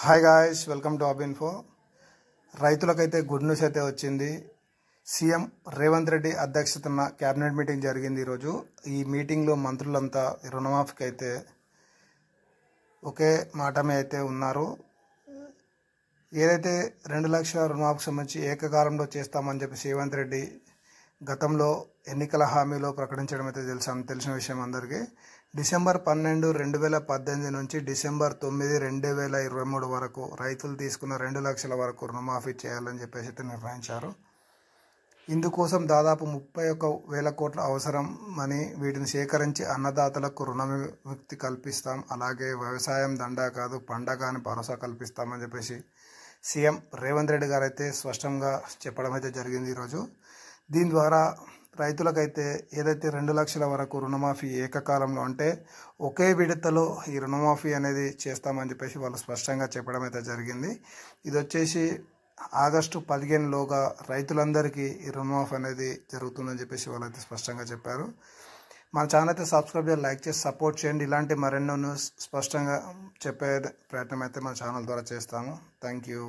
Hi guys, welcome to అబిన్ఫో. రైతులకైతే good news అయితే వచ్చింది. సీఎం రేవంత్ రెడ్డి అధ్యక్షతన క్యాబినెట్ మీటింగ్ జరిగింది ఈరోజు. ఈ మీటింగ్లో మంత్రులంతా రుణమాఫీకి అయితే ఒకే మాట మీద అయితే ఉన్నారు. ఏదైతే 2 లక్షల రుణమాఫీకి సంబంధించి ఏకకాలంలో చేస్తామని చెప్పి రేవంత్ రెడ్డి గతంలో ఎన్నికల హామీలో ప్రకటించడం అయితే తెలిసిన విషయం అందరికీ. డిసెంబర్ 12, 2018 నుంచి డిసెంబర్ 9, 2023 వరకు రైతులు తీసుకున్న 2 లక్షల వరకు రుణమాఫీ చేయాలని చెప్పేసి అయితే నిర్ణయించారు. ఇందుకోసం దాదాపు 31,000 కోట్ల అవసరం అని వీటిని సేకరించి అన్నదాతలకు రుణ విముక్తి కల్పిస్తాం, అలాగే వ్యవసాయం దండా కాదు పండగ అని భరోసా కల్పిస్తామని చెప్పేసి సీఎం రేవంత్ రెడ్డి గారు అయితే స్పష్టంగా చెప్పడం అయితే జరిగింది ఈరోజు. దీని ద్వారా రైతులకైతే ఏదైతే 2 లక్షల వరకు రుణమాఫీ ఏకకాలంలో అంటే ఒకే విడతలో ఈ రుణమాఫీ అనేది చేస్తామని చెప్పేసి వాళ్ళు స్పష్టంగా చెప్పడం అయితే జరిగింది. ఇది వచ్చేసి ఆగస్టు 15లోగా రైతులందరికీ ఈ రుణమాఫీ అనేది జరుగుతుందని చెప్పేసి వాళ్ళైతే స్పష్టంగా చెప్పారు. మన ఛానల్ అయితే సబ్స్క్రైబ్ చేసి లైక్ చేసి సపోర్ట్ చేయండి. ఇలాంటి మరెన్నో న్యూస్ స్పష్టంగా చెప్పే ప్రయత్నం అయితే మన ఛానల్ ద్వారా చేస్తాము. Thank you.